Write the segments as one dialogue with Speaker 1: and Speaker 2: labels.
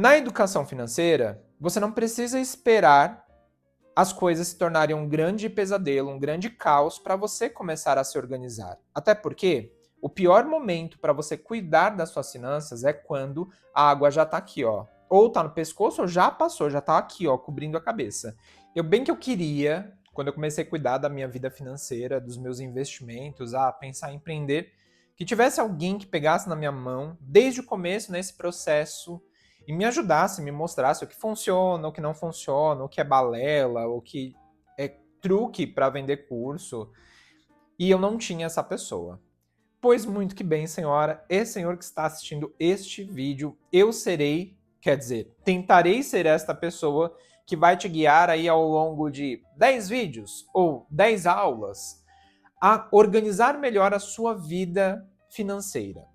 Speaker 1: Na educação financeira, você não precisa esperar as coisas se tornarem um grande pesadelo, um grande caos para você começar a se organizar. Até porque o pior momento para você cuidar das suas finanças é quando a água já está aqui, ó. Ou está no pescoço ou já passou, já está aqui, ó, cobrindo a cabeça. Bem que eu queria, quando eu comecei a cuidar da minha vida financeira, dos meus investimentos, a pensar em empreender, que tivesse alguém que pegasse na minha mão desde o começo nesse processo e me ajudasse, me mostrasse o que funciona, o que não funciona, o que é balela, o que é truque para vender curso. E eu não tinha essa pessoa. Pois muito que bem, senhora e senhor que está assistindo este vídeo, eu serei, quer dizer, tentarei ser esta pessoa que vai te guiar aí ao longo de 10 vídeos ou 10 aulas a organizar melhor a sua vida financeira,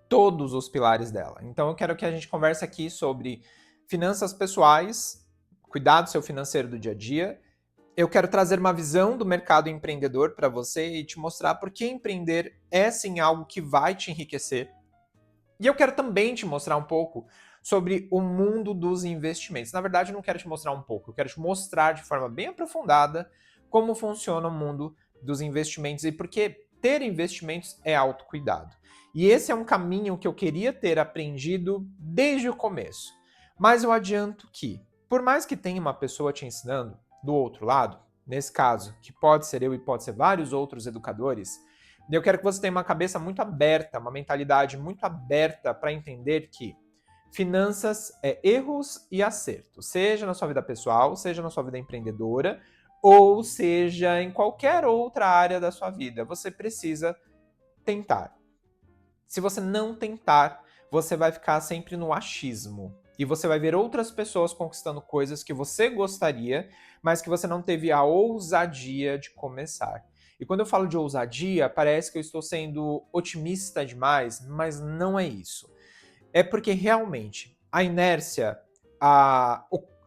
Speaker 1: todos os pilares dela. Então eu quero que a gente converse aqui sobre finanças pessoais, cuidado seu financeiro do dia a dia. Eu quero trazer uma visão do mercado empreendedor para você e te mostrar por que empreender é sim algo que vai te enriquecer. E eu quero também te mostrar um pouco sobre o mundo dos investimentos. Na verdade, eu não quero te mostrar um pouco, eu quero te mostrar de forma bem aprofundada como funciona o mundo dos investimentos e por que ter investimentos é autocuidado. E esse é um caminho que eu queria ter aprendido desde o começo. Mas eu adianto que, por mais que tenha uma pessoa te ensinando do outro lado, nesse caso, que pode ser eu e pode ser vários outros educadores, eu quero que você tenha uma cabeça muito aberta, uma mentalidade muito aberta para entender que finanças é erros e acertos, seja na sua vida pessoal, seja na sua vida empreendedora, ou seja em qualquer outra área da sua vida. Você precisa tentar. Se você não tentar, você vai ficar sempre no achismo. E você vai ver outras pessoas conquistando coisas que você gostaria, mas que você não teve a ousadia de começar. E quando eu falo de ousadia, parece que eu estou sendo otimista demais, mas não é isso. É porque realmente a inércia,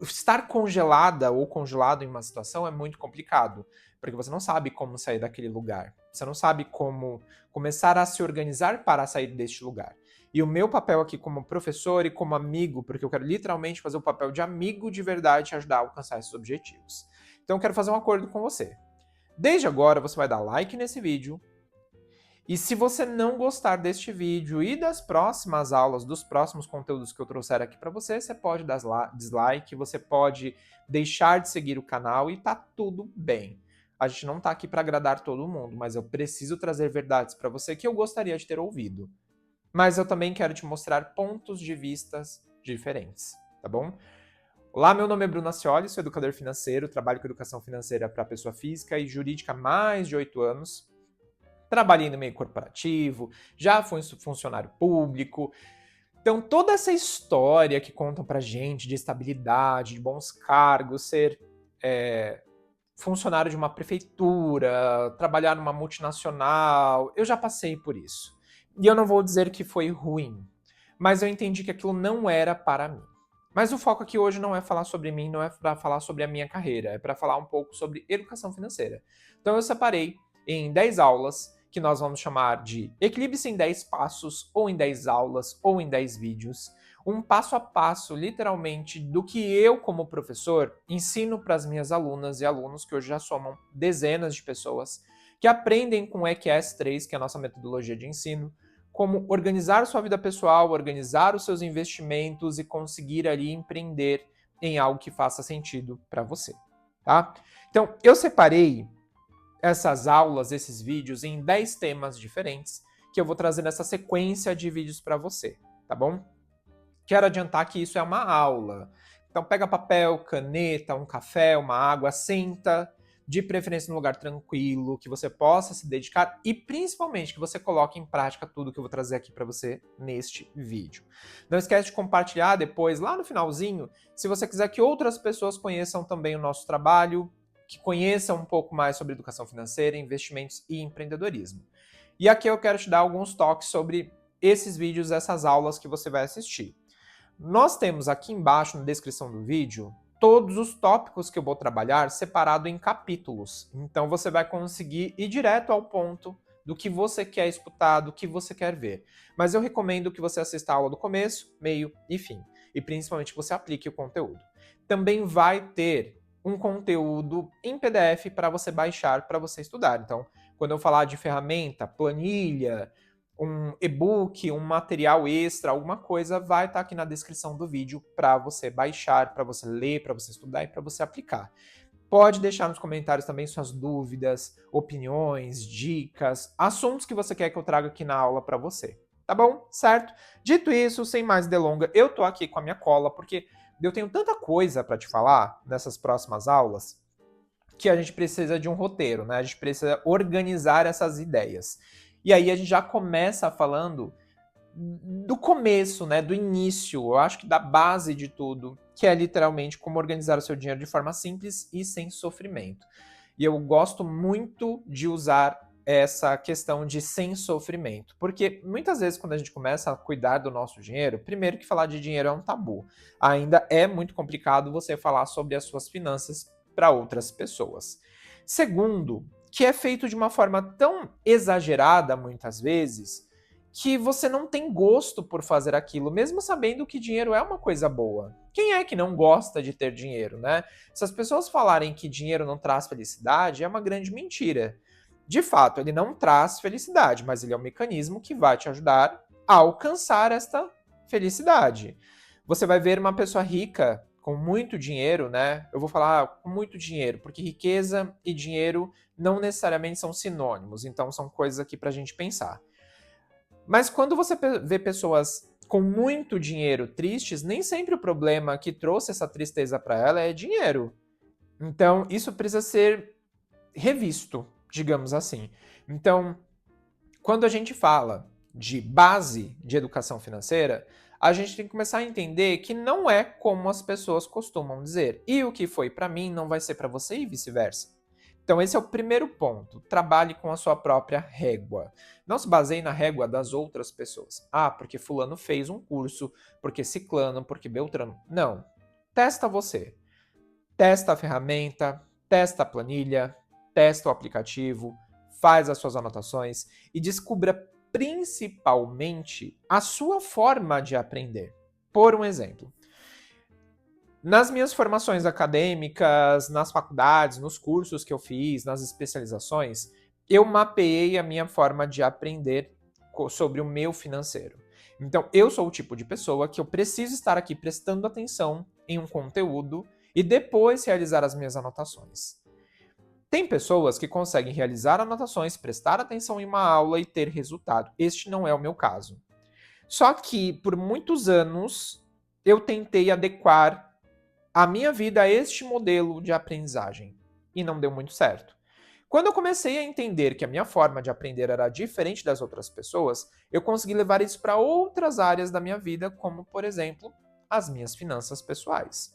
Speaker 1: estar congelada ou congelado em uma situação é muito complicado, porque você não sabe como sair daquele lugar. Você não sabe como começar a se organizar para sair deste lugar. E o meu papel aqui como professor e como amigo, porque eu quero literalmente fazer o papel de amigo de verdade e te ajudar a alcançar esses objetivos. Então eu quero fazer um acordo com você. Desde agora você vai dar like nesse vídeo, e se você não gostar deste vídeo e das próximas aulas, dos próximos conteúdos que eu trouxer aqui para você, você pode dar dislike, você pode deixar de seguir o canal e tá tudo bem. A gente não tá aqui para agradar todo mundo, mas eu preciso trazer verdades para você que eu gostaria de ter ouvido. Mas eu também quero te mostrar pontos de vistas diferentes, tá bom? Olá, meu nome é Bruno Ascioli, sou educador financeiro, trabalho com educação financeira para pessoa física e jurídica há mais de 8 anos. Trabalhei no meio corporativo, já fui funcionário público. Então, toda essa história que contam pra gente de estabilidade, de bons cargos, ser funcionário de uma prefeitura, trabalhar numa multinacional, eu já passei por isso. E eu não vou dizer que foi ruim, mas eu entendi que aquilo não era para mim. Mas o foco aqui hoje não é falar sobre mim, não é para falar sobre a minha carreira, é para falar um pouco sobre educação financeira. Então eu separei em 10 aulas, que nós vamos chamar de Equilibre-se em 10 passos, ou em 10 aulas, ou em 10 vídeos, um passo a passo, literalmente, do que eu, como professor, ensino para as minhas alunas e alunos, que hoje já somam dezenas de pessoas, que aprendem com o EQS3, que é a nossa metodologia de ensino, como organizar sua vida pessoal, organizar os seus investimentos e conseguir ali empreender em algo que faça sentido para você, tá? Então, eu separei essas aulas, esses vídeos em 10 temas diferentes que eu vou trazer nessa sequência de vídeos para você, tá bom? Quero adiantar que isso é uma aula. Então pega papel, caneta, um café, uma água, senta, de preferência num lugar tranquilo, que você possa se dedicar e principalmente que você coloque em prática tudo que eu vou trazer aqui para você neste vídeo. Não esquece de compartilhar depois, lá no finalzinho, se você quiser que outras pessoas conheçam também o nosso trabalho, que conheçam um pouco mais sobre educação financeira, investimentos e empreendedorismo. E aqui eu quero te dar alguns toques sobre esses vídeos, essas aulas que você vai assistir. Nós temos aqui embaixo na descrição do vídeo todos os tópicos que eu vou trabalhar separado em capítulos. Então você vai conseguir ir direto ao ponto do que você quer escutar, do que você quer ver. Mas eu recomendo que você assista a aula do começo, meio e fim. e principalmente que você aplique o conteúdo. Também vai ter um conteúdo em PDF para você baixar, para você estudar. Então, quando eu falar de ferramenta, planilha, um e-book, um material extra, alguma coisa, vai estar aqui na descrição do vídeo para você baixar, para você ler, para você estudar e para você aplicar. Pode deixar nos comentários também suas dúvidas, opiniões, dicas, assuntos que você quer que eu traga aqui na aula para você. Tá bom? Certo? Dito isso, sem mais delonga, eu tô aqui com a minha cola porque eu tenho tanta coisa para te falar nessas próximas aulas que a gente precisa de um roteiro, né? A gente precisa organizar essas ideias. E aí a gente já começa falando do começo, né, do início, eu acho que da base de tudo, que é literalmente como organizar o seu dinheiro de forma simples e sem sofrimento. E eu gosto muito de usar essa questão de sem sofrimento, porque muitas vezes quando a gente começa a cuidar do nosso dinheiro, primeiro que falar de dinheiro é um tabu. Ainda é muito complicado você falar sobre as suas finanças para outras pessoas. Segundo, que é feito de uma forma tão exagerada muitas vezes, que você não tem gosto por fazer aquilo, mesmo sabendo que dinheiro é uma coisa boa. Quem é que não gosta de ter dinheiro, né? Se as pessoas falarem que dinheiro não traz felicidade, é uma grande mentira. De fato, ele não traz felicidade, mas ele é um mecanismo que vai te ajudar a alcançar esta felicidade. Você vai ver uma pessoa rica com muito dinheiro, né? Eu vou falar com muito dinheiro, porque riqueza e dinheiro não necessariamente são sinônimos, então são coisas aqui pra gente pensar. Mas quando você vê pessoas com muito dinheiro tristes, nem sempre o problema que trouxe essa tristeza para ela é dinheiro. Então, isso precisa ser revisto, digamos assim. Então, quando a gente fala de base de educação financeira, a gente tem que começar a entender que não é como as pessoas costumam dizer. E o que foi para mim não vai ser para você e vice-versa. Então, esse é o primeiro ponto. Trabalhe com a sua própria régua. Não se baseie na régua das outras pessoas. Ah, porque fulano fez um curso, porque ciclano, porque beltrano. Não. Testa você. Testa a ferramenta, testa a planilha, testa o aplicativo, faz as suas anotações e descubra principalmente a sua forma de aprender. Por um exemplo, nas minhas formações acadêmicas, nas faculdades, nos cursos que eu fiz, nas especializações, eu mapeei a minha forma de aprender sobre o meu financeiro. Então, eu sou o tipo de pessoa que eu preciso estar aqui prestando atenção em um conteúdo e depois realizar as minhas anotações. Tem pessoas que conseguem realizar anotações, prestar atenção em uma aula e ter resultado. Este não é o meu caso. Só que, por muitos anos, eu tentei adequar a minha vida a este modelo de aprendizagem e não deu muito certo. Quando eu comecei a entender que a minha forma de aprender era diferente das outras pessoas, eu consegui levar isso para outras áreas da minha vida, como, por exemplo, as minhas finanças pessoais.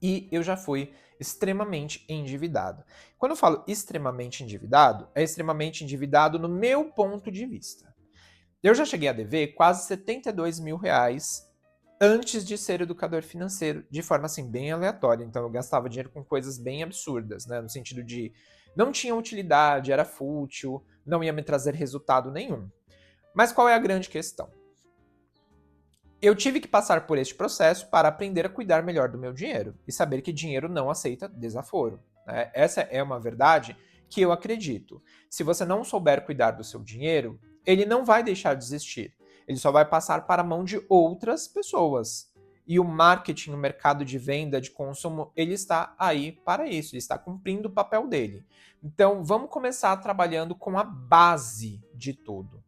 Speaker 1: E eu já fui extremamente endividado. Quando eu falo extremamente endividado, é extremamente endividado no meu ponto de vista. Eu já cheguei a dever quase 72 mil reais antes de ser educador financeiro, de forma assim bem aleatória. Então eu gastava dinheiro com coisas bem absurdas, né? No sentido de não tinha utilidade, era fútil, não ia me trazer resultado nenhum. Mas qual é a grande questão? Eu tive que passar por este processo para aprender a cuidar melhor do meu dinheiro e saber que dinheiro não aceita desaforo, né? Essa é uma verdade que eu acredito. Se você não souber cuidar do seu dinheiro, ele não vai deixar de existir. Ele só vai passar para a mão de outras pessoas. E o marketing, o mercado de venda, de consumo, ele está aí para isso, ele está cumprindo o papel dele. Então, vamos começar trabalhando com a base de tudo.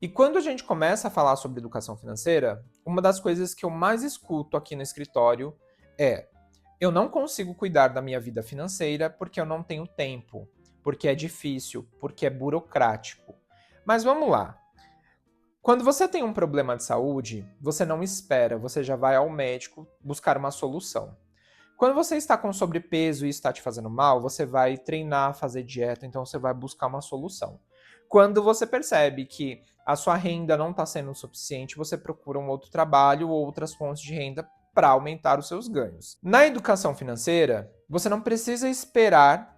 Speaker 1: E quando a gente começa a falar sobre educação financeira, uma das coisas que eu mais escuto aqui no escritório é: eu não consigo cuidar da minha vida financeira porque eu não tenho tempo, porque é difícil, porque é burocrático. Mas vamos lá. Quando você tem um problema de saúde, você não espera, você já vai ao médico buscar uma solução. Quando você está com sobrepeso e está te fazendo mal, você vai treinar, fazer dieta, então você vai buscar uma solução. Quando você percebe que a sua renda não está sendo suficiente, você procura um outro trabalho ou outras fontes de renda para aumentar os seus ganhos. Na educação financeira, você não precisa esperar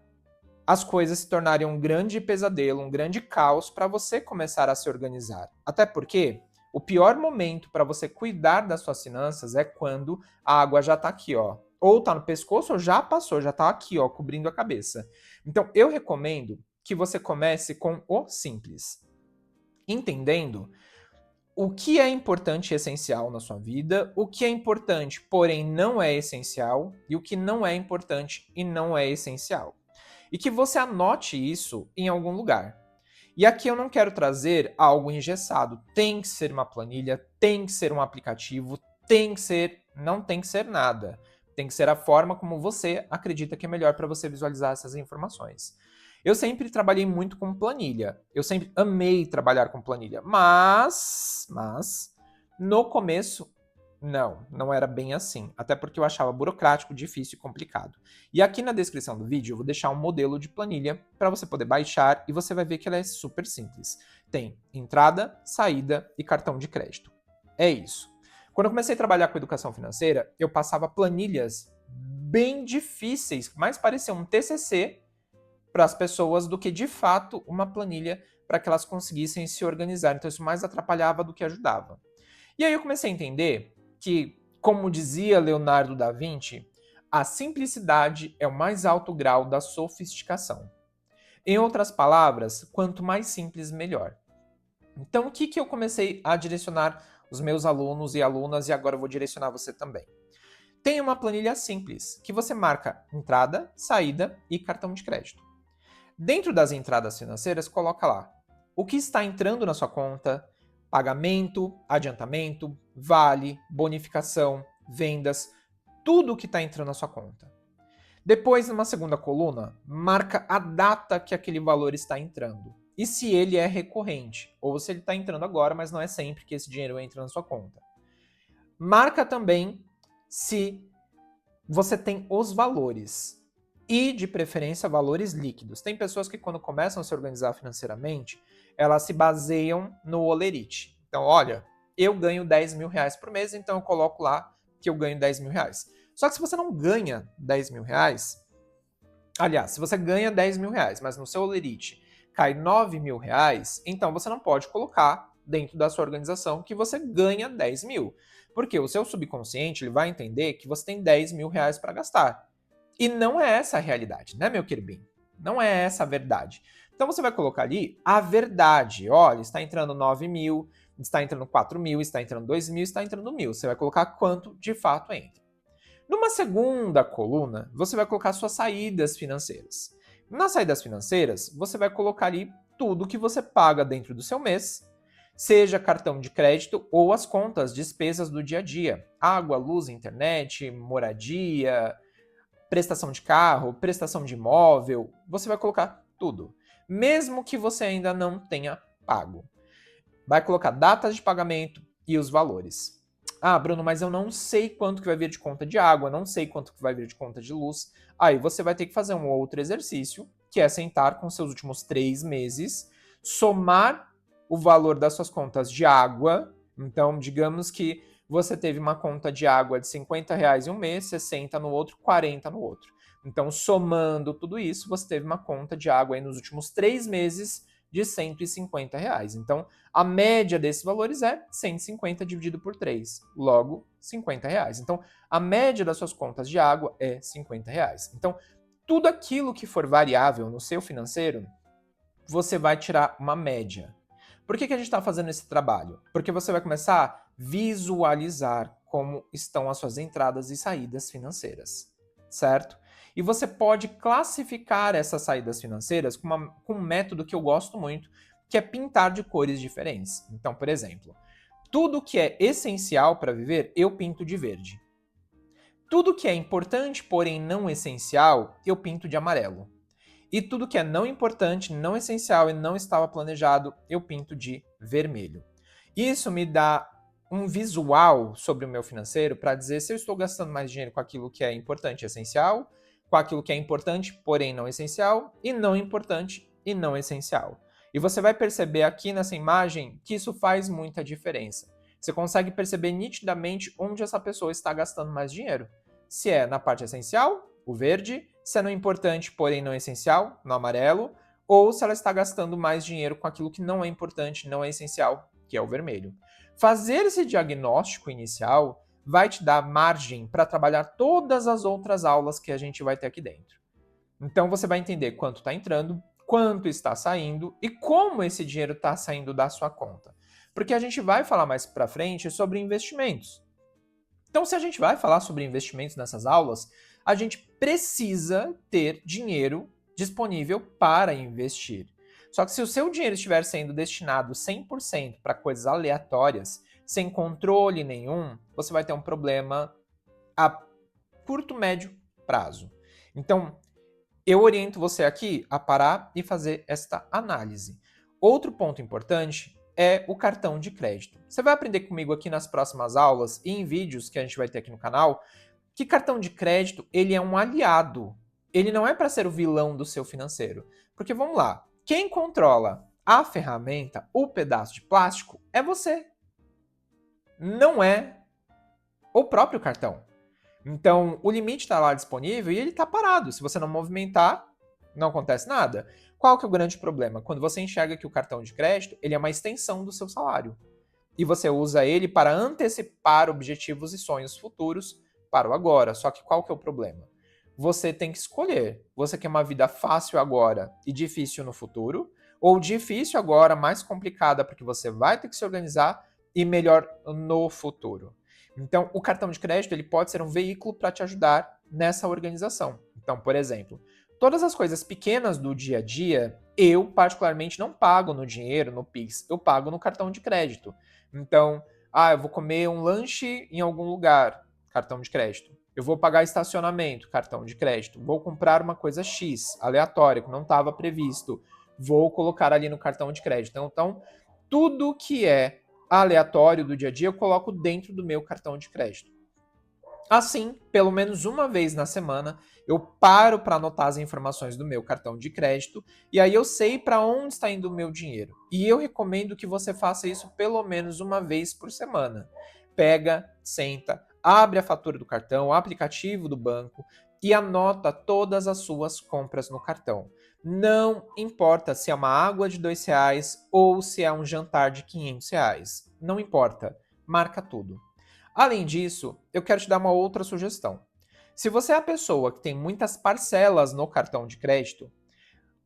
Speaker 1: as coisas se tornarem um grande pesadelo, um grande caos para você começar a se organizar. Até porque O pior momento para você cuidar das suas finanças é quando a água já está aqui, ó. Ou está no pescoço ou já passou, já está aqui, ó, cobrindo a cabeça. Então, eu recomendo que você comece com o simples, entendendo o que é importante e essencial na sua vida, o que é importante, porém não é essencial, e o que não é importante e não é essencial. E que você anote isso em algum lugar. E aqui eu não quero trazer algo engessado. Tem que ser uma planilha, tem que ser um aplicativo, tem que ser, não tem que ser nada. Tem que ser a forma como você acredita que é melhor para você visualizar essas informações. Eu sempre trabalhei muito com planilha. Eu sempre amei trabalhar com planilha. Mas no começo, não era bem assim. Até porque eu achava burocrático, difícil e complicado. E aqui na descrição do vídeo eu vou deixar um modelo de planilha para você poder baixar e você vai ver que ela é super simples. Tem entrada, saída e cartão de crédito. É isso. Quando eu comecei a trabalhar com educação financeira, eu passava planilhas bem difíceis, mais pareciam um TCC para as pessoas do que de fato uma planilha para que elas conseguissem se organizar. Então isso mais atrapalhava do que ajudava. E aí eu comecei a entender que, como dizia Leonardo da Vinci, a simplicidade é o mais alto grau da sofisticação. Em outras palavras, quanto mais simples, melhor. Então, o que eu comecei a direcionar os meus alunos e alunas, e agora eu vou direcionar você também? Tem uma planilha simples, que você marca entrada, saída e cartão de crédito. Dentro das entradas financeiras, coloca lá o que está entrando na sua conta, pagamento, adiantamento, vale, bonificação, vendas, tudo o que está entrando na sua conta. Depois, numa segunda coluna, marca a data que aquele valor está entrando. E se ele é recorrente, ou se ele está entrando agora, mas não é sempre que esse dinheiro entra na sua conta. Marca também se você tem os valores. E, de preferência, valores líquidos. Tem pessoas que, quando começam a se organizar financeiramente, elas se baseiam no olerite. Então, olha, eu ganho 10 mil reais por mês, então eu coloco lá que eu ganho 10 mil reais. Só que se você não ganha 10 mil reais, aliás, se você ganha 10 mil reais, mas no seu olerite cai 9 mil reais, então você não pode colocar dentro da sua organização que você ganha 10 mil. Porque o seu subconsciente ele vai entender que você tem 10 mil reais para gastar. E não é essa a realidade, né, meu queridinho? Não é essa a verdade. Então você vai colocar ali a verdade. Olha, está entrando 9 mil, está entrando 4 mil, está entrando 2 mil, está entrando 1.000. Você vai colocar quanto de fato entra. Numa segunda coluna, você vai colocar suas saídas financeiras. Nas saídas financeiras, você vai colocar ali tudo que você paga dentro do seu mês, seja cartão de crédito ou as contas, despesas do dia a dia. Água, luz, internet, moradia, prestação de carro, prestação de imóvel, você vai colocar tudo. Mesmo que você ainda não tenha pago. Vai colocar datas de pagamento e os valores. Ah, Bruno, mas eu não sei quanto que vai vir de conta de água, não sei quanto que vai vir de conta de luz. Aí você vai ter que fazer um outro exercício, que é sentar com seus últimos 3 meses, somar o valor das suas contas de água. Então, digamos que você teve uma conta de água de 50 reais em um mês, 60 no outro, 40 no outro. Então, somando tudo isso, você teve uma conta de água aí nos últimos 3 meses de 150 reais. Então, a média desses valores é 150 dividido por 3, logo 50 reais. Então, a média das suas contas de água é 50 reais. Então, tudo aquilo que for variável no seu financeiro, você vai tirar uma média. Por que a gente está fazendo esse trabalho? Porque você vai começar a visualizar como estão as suas entradas e saídas financeiras, certo? E você pode classificar essas saídas financeiras com um método que eu gosto muito, que é pintar de cores diferentes. Então, por exemplo, tudo que é essencial para viver, eu pinto de verde. Tudo que é importante, porém não essencial, eu pinto de amarelo. E tudo que é não importante, não essencial e não estava planejado, eu pinto de vermelho. Isso me dá um visual sobre o meu financeiro para dizer se eu estou gastando mais dinheiro com aquilo que é importante e essencial, com aquilo que é importante, porém não essencial, e não importante e não essencial. E você vai perceber aqui nessa imagem que isso faz muita diferença. Você consegue perceber nitidamente onde essa pessoa está gastando mais dinheiro. Se é na parte essencial, o verde, se é no importante, porém não essencial, no amarelo, ou se ela está gastando mais dinheiro com aquilo que não é importante, não é essencial, que é o vermelho. Fazer esse diagnóstico inicial vai te dar margem para trabalhar todas as outras aulas que a gente vai ter aqui dentro. Então você vai entender quanto está entrando, quanto está saindo e como esse dinheiro está saindo da sua conta. Porque a gente vai falar mais para frente sobre investimentos. Então, se a gente vai falar sobre investimentos nessas aulas, a gente precisa ter dinheiro disponível para investir. Só que se o seu dinheiro estiver sendo destinado 100% para coisas aleatórias, sem controle nenhum, você vai ter um problema a curto, médio prazo. Então, eu oriento você aqui a parar e fazer esta análise. Outro ponto importante é o cartão de crédito. Você vai aprender comigo aqui nas próximas aulas e em vídeos que a gente vai ter aqui no canal que cartão de crédito ele é um aliado. Ele não é para ser o vilão do seu financeiro. Porque vamos lá, quem controla a ferramenta, o pedaço de plástico, é você. Não é o próprio cartão. Então, o limite está lá disponível e ele está parado. Se você não movimentar, não acontece nada. Qual que é o grande problema? Quando você enxerga que o cartão de crédito ele é uma extensão do seu salário. E você usa ele para antecipar objetivos e sonhos futuros para o agora. Só que qual que é o problema? Você tem que escolher. Você quer uma vida fácil agora e difícil no futuro? Ou difícil agora, mais complicada, porque você vai ter que se organizar e melhor no futuro? Então, o cartão de crédito ele pode ser um veículo para te ajudar nessa organização. Então, por exemplo, todas as coisas pequenas do dia a dia, eu particularmente não pago no dinheiro, no Pix, eu pago no cartão de crédito. Então, eu vou comer um lanche em algum lugar, cartão de crédito. Eu vou pagar estacionamento, cartão de crédito. Vou comprar uma coisa X, aleatória, que não estava previsto. Vou colocar ali no cartão de crédito. Então, tudo que é aleatório do dia a dia eu coloco dentro do meu cartão de crédito. Assim, pelo menos uma vez na semana, eu paro para anotar as informações do meu cartão de crédito e aí eu sei para onde está indo o meu dinheiro. E eu recomendo que você faça isso pelo menos uma vez por semana. Pega, senta, abre a fatura do cartão, o aplicativo do banco e anota todas as suas compras no cartão. Não importa se é uma água de R$ 2 ou se é um jantar de R$ 500. Não importa. Marca tudo. Além disso, eu quero te dar uma outra sugestão. Se você é a pessoa que tem muitas parcelas no cartão de crédito,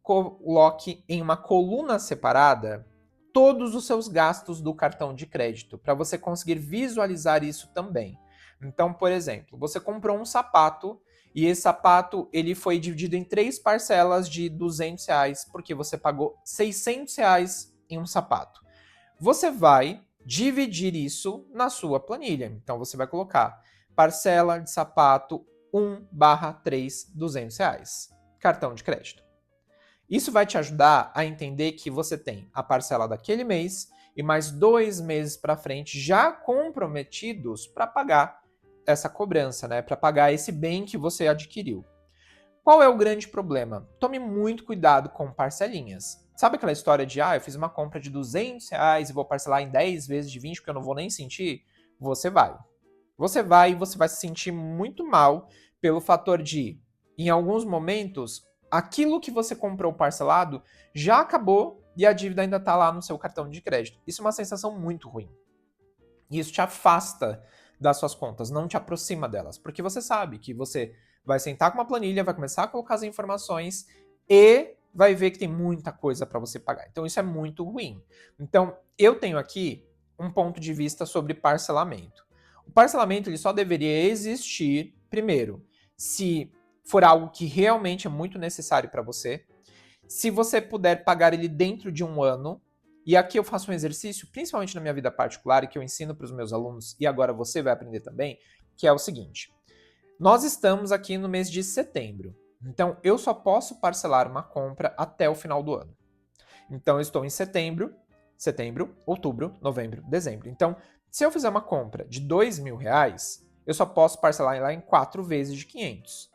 Speaker 1: coloque em uma coluna separada todos os seus gastos do cartão de crédito, para você conseguir visualizar isso também. Então, por exemplo, você comprou um sapato e esse sapato ele foi dividido em 3 parcelas de R$ 200, porque você pagou R$ 600 em um sapato. Você vai dividir isso na sua planilha. Então você vai colocar parcela de sapato 1/3, R$ 200, cartão de crédito. Isso vai te ajudar a entender que você tem a parcela daquele mês e mais 2 meses para frente já comprometidos para pagar essa cobrança, né? Para pagar esse bem que você adquiriu. Qual é o grande problema? Tome muito cuidado com parcelinhas. Sabe aquela história de, eu fiz uma compra de R$ 200 e vou parcelar em 10 vezes de 20 porque eu não vou nem sentir? Você vai. Você vai e você vai se sentir muito mal pelo fator de, em alguns momentos, aquilo que você comprou parcelado já acabou e a dívida ainda está lá no seu cartão de crédito. Isso é uma sensação muito ruim. E isso te afasta das suas contas, não te aproxima delas, porque você sabe que você vai sentar com uma planilha, vai começar a colocar as informações e vai ver que tem muita coisa para você pagar. Então isso é muito ruim. Então eu tenho aqui um ponto de vista sobre parcelamento. O parcelamento ele só deveria existir, primeiro, se for algo que realmente é muito necessário para você, se você puder pagar ele dentro de um ano. E aqui eu faço um exercício, principalmente na minha vida particular, e que eu ensino para os meus alunos, e agora você vai aprender também, que é o seguinte. Nós estamos aqui no mês de setembro, então eu só posso parcelar uma compra até o final do ano. Então eu estou em setembro, outubro, novembro, dezembro. Então, se eu fizer uma compra de R$ 2.000, eu só posso parcelar lá em 4 vezes de 500.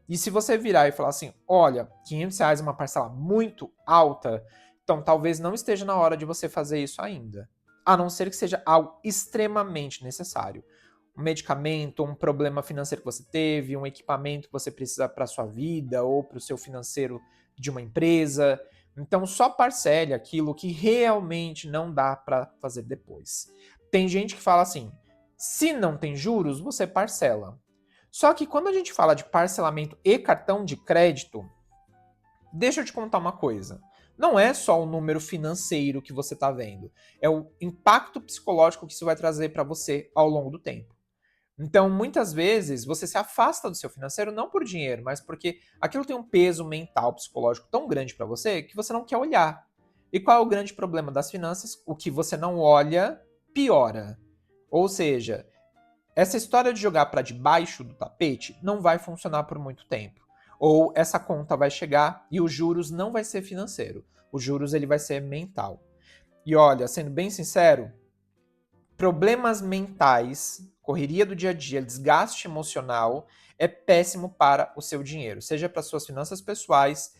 Speaker 1: E se você virar e falar assim, olha, R$ 500 é uma parcela muito alta, então talvez não esteja na hora de você fazer isso ainda. A não ser que seja algo extremamente necessário. Um medicamento, um problema financeiro que você teve, um equipamento que você precisa para a sua vida ou para o seu financeiro de uma empresa. Então só parcele aquilo que realmente não dá para fazer depois. Tem gente que fala assim, se não tem juros, você parcela. Só que quando a gente fala de parcelamento e cartão de crédito, deixa eu te contar uma coisa. Não é só o número financeiro que você está vendo, é o impacto psicológico que isso vai trazer para você ao longo do tempo. Então, muitas vezes, você se afasta do seu financeiro não por dinheiro, mas porque aquilo tem um peso mental, psicológico tão grande para você que você não quer olhar. E qual é o grande problema das finanças? O que você não olha, piora. Ou seja, essa história de jogar para debaixo do tapete não vai funcionar por muito tempo. Ou essa conta vai chegar e os juros não vai ser financeiro. Os juros ele vai ser mental. E olha, sendo bem sincero, problemas mentais, correria do dia a dia, desgaste emocional é péssimo para o seu dinheiro, seja para suas finanças pessoais,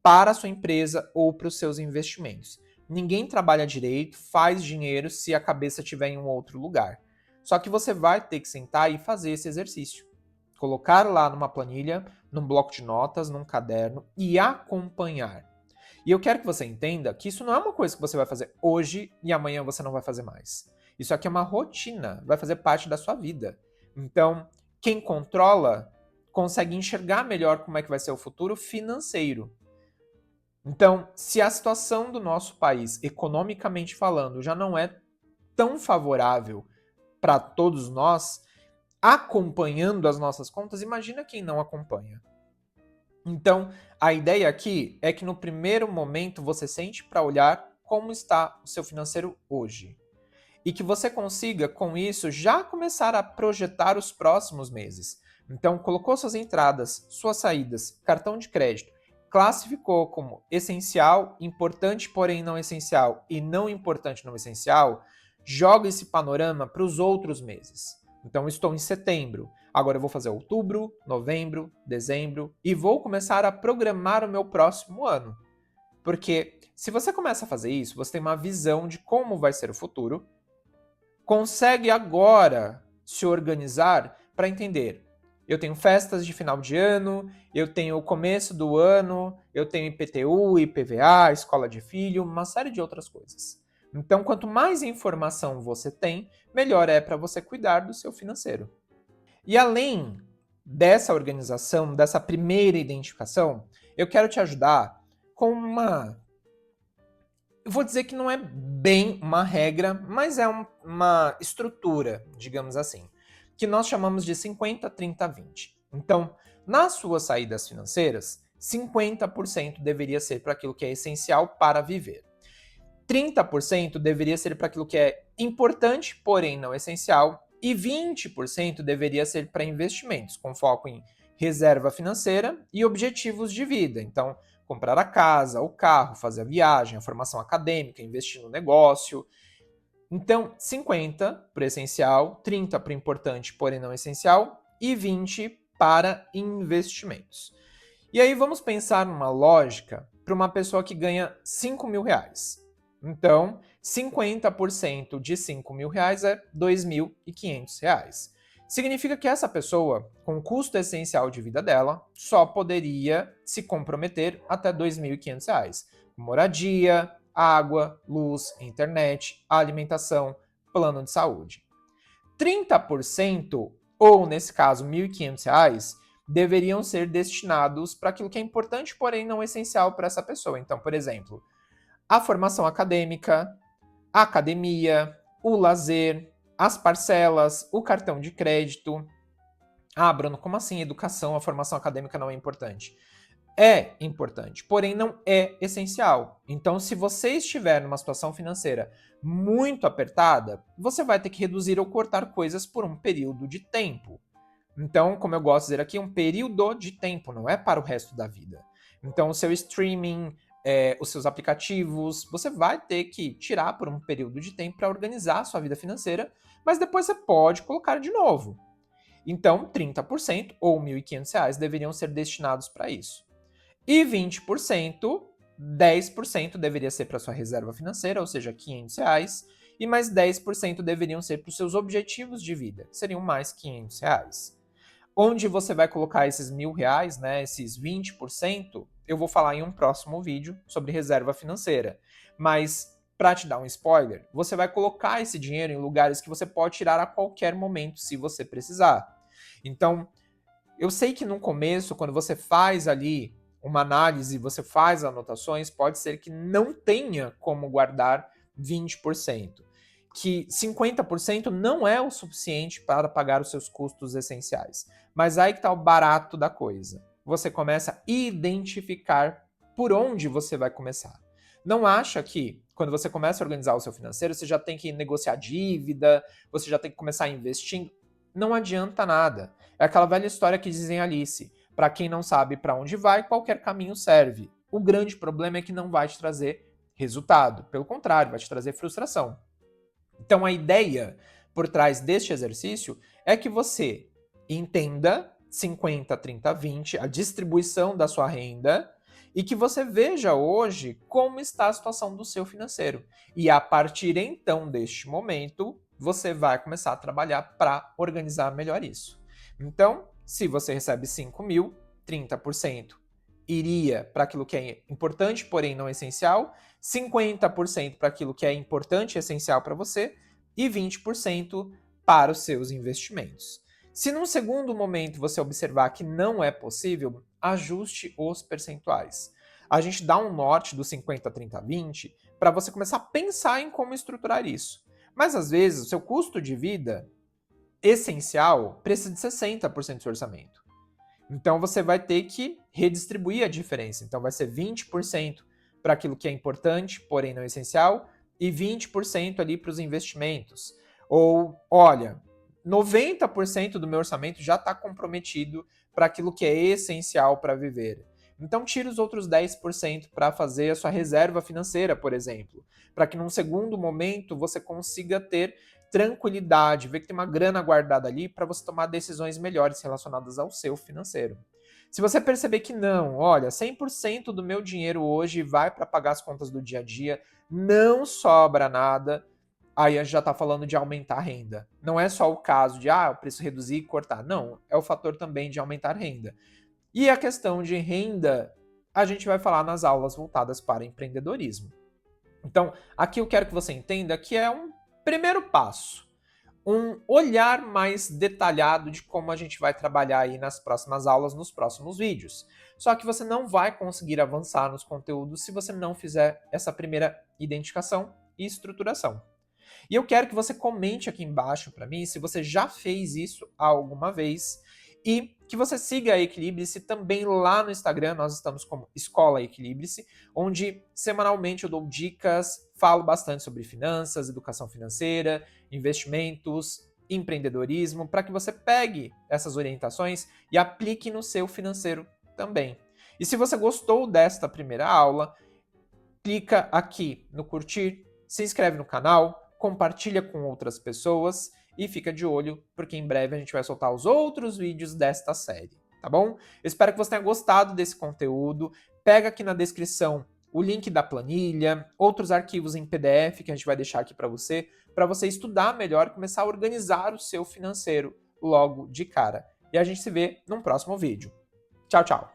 Speaker 1: para a sua empresa ou para os seus investimentos. Ninguém trabalha direito, faz dinheiro se a cabeça estiver em um outro lugar. Só que você vai ter que sentar e fazer esse exercício. Colocar lá numa planilha, num bloco de notas, num caderno e acompanhar. E eu quero que você entenda que isso não é uma coisa que você vai fazer hoje e amanhã você não vai fazer mais. Isso aqui é uma rotina, vai fazer parte da sua vida. Então, quem controla consegue enxergar melhor como é que vai ser o futuro financeiro. Então, se a situação do nosso país, economicamente falando, já não é tão favorável para todos nós, acompanhando as nossas contas, imagina quem não acompanha. Então, a ideia aqui é que no primeiro momento você sente para olhar como está o seu financeiro hoje. E que você consiga, com isso, já começar a projetar os próximos meses. Então, colocou suas entradas, suas saídas, cartão de crédito, classificou como essencial, importante, porém não essencial, e não importante, não essencial, joga esse panorama para os outros meses. Então, estou em setembro. Agora eu vou fazer outubro, novembro, dezembro e vou começar a programar o meu próximo ano. Porque se você começa a fazer isso, você tem uma visão de como vai ser o futuro, consegue agora se organizar para entender. Eu tenho festas de final de ano, eu tenho o começo do ano, eu tenho IPTU, IPVA, escola de filho, uma série de outras coisas. Então, quanto mais informação você tem, melhor é para você cuidar do seu financeiro. E além dessa organização, dessa primeira identificação, eu quero te ajudar com eu vou dizer que não é bem uma regra, mas é uma estrutura, digamos assim, que nós chamamos de 50, 30, 20. Então, nas suas saídas financeiras, 50% deveria ser para aquilo que é essencial para viver. 30% deveria ser para aquilo que é importante, porém não essencial, e 20% deveria ser para investimentos, com foco em reserva financeira e objetivos de vida. Então, comprar a casa, o carro, fazer a viagem, a formação acadêmica, investir no negócio. Então, 50 para o essencial, 30 para o importante, porém não essencial, e 20 para investimentos. E aí vamos pensar numa lógica para uma pessoa que ganha 5 mil reais. Então, 50% de 5 mil reais é 2.500 reais. Significa que essa pessoa, com o custo essencial de vida dela, só poderia se comprometer até 2.500 reais. Moradia, água, luz, internet, alimentação, plano de saúde. 30%, ou nesse caso 1.500 reais, deveriam ser destinados para aquilo que é importante, porém não essencial para essa pessoa. Então, por exemplo, a formação acadêmica, a academia, o lazer, as parcelas, o cartão de crédito. Ah, Bruno, como assim educação, a formação acadêmica não é importante? É importante, porém não é essencial. Então, se você estiver numa situação financeira muito apertada, você vai ter que reduzir ou cortar coisas por um período de tempo. Então, como eu gosto de dizer aqui, um período de tempo, não é para o resto da vida. Então, o seu streaming, os seus aplicativos, você vai ter que tirar por um período de tempo para organizar a sua vida financeira, mas depois você pode colocar de novo. Então, 30% ou R$ 1.500 deveriam ser destinados para isso. E 20%, 10% deveria ser para sua reserva financeira, ou seja, R$ 500, e mais 10% deveriam ser para os seus objetivos de vida, que seriam mais R$ 500. Onde você vai colocar esses R$ 1.000, né, esses 20%, eu vou falar em um próximo vídeo sobre reserva financeira. Mas para te dar um spoiler, você vai colocar esse dinheiro em lugares que você pode tirar a qualquer momento se você precisar. Então, eu sei que no começo, quando você faz ali uma análise, você faz anotações, pode ser que não tenha como guardar 20%, que 50% não é o suficiente para pagar os seus custos essenciais. Mas aí que está o barato da coisa. Você começa a identificar por onde você vai começar. Não acha que quando você começa a organizar o seu financeiro, você já tem que negociar dívida, você já tem que começar investindo. Não adianta nada. É aquela velha história que dizem Alice: para quem não sabe para onde vai, qualquer caminho serve. O grande problema é que não vai te trazer resultado. Pelo contrário, vai te trazer frustração. Então a ideia por trás deste exercício é que você entenda 50, 30, 20, a distribuição da sua renda, e que você veja hoje como está a situação do seu financeiro. E a partir então deste momento, você vai começar a trabalhar para organizar melhor isso. Então, se você recebe 5 mil, 30% iria para aquilo que é importante, porém não essencial, 50% para aquilo que é importante e essencial para você e 20% para os seus investimentos. Se num segundo momento você observar que não é possível, ajuste os percentuais. A gente dá um norte do 50, 30, 20 para você começar a pensar em como estruturar isso. Mas às vezes o seu custo de vida essencial precisa de 60% do seu orçamento. Então você vai ter que redistribuir a diferença. Então vai ser 20% para aquilo que é importante, porém não essencial, e 20% ali para os investimentos. Ou, olha, 90% do meu orçamento já está comprometido para aquilo que é essencial para viver. Então tira os outros 10% para fazer a sua reserva financeira, por exemplo, para que num segundo momento você consiga ter tranquilidade, ver que tem uma grana guardada ali para você tomar decisões melhores relacionadas ao seu financeiro. Se você perceber que não, olha, 100% do meu dinheiro hoje vai para pagar as contas do dia a dia, não sobra nada, aí a gente já está falando de aumentar a renda. Não é só o caso de, eu preciso reduzir e cortar. Não, é o fator também de aumentar a renda. E a questão de renda, a gente vai falar nas aulas voltadas para empreendedorismo. Então, aqui eu quero que você entenda que é um primeiro passo, um olhar mais detalhado de como a gente vai trabalhar aí nas próximas aulas, nos próximos vídeos. Só que você não vai conseguir avançar nos conteúdos se você não fizer essa primeira identificação e estruturação. E eu quero que você comente aqui embaixo para mim se você já fez isso alguma vez e que você siga a Equilibre-se também lá no Instagram. Nós estamos como Escola Equilibre-se, onde semanalmente eu dou dicas, falo bastante sobre finanças, educação financeira, investimentos, empreendedorismo, para que você pegue essas orientações e aplique no seu financeiro também. E se você gostou desta primeira aula, clica aqui no curtir, se inscreve no canal, compartilha com outras pessoas e fica de olho, porque em breve a gente vai soltar os outros vídeos desta série, tá bom? Eu espero que você tenha gostado desse conteúdo. Pega aqui na descrição o link da planilha, outros arquivos em PDF que a gente vai deixar aqui para você estudar melhor e começar a organizar o seu financeiro logo de cara. E a gente se vê num próximo vídeo. Tchau, tchau!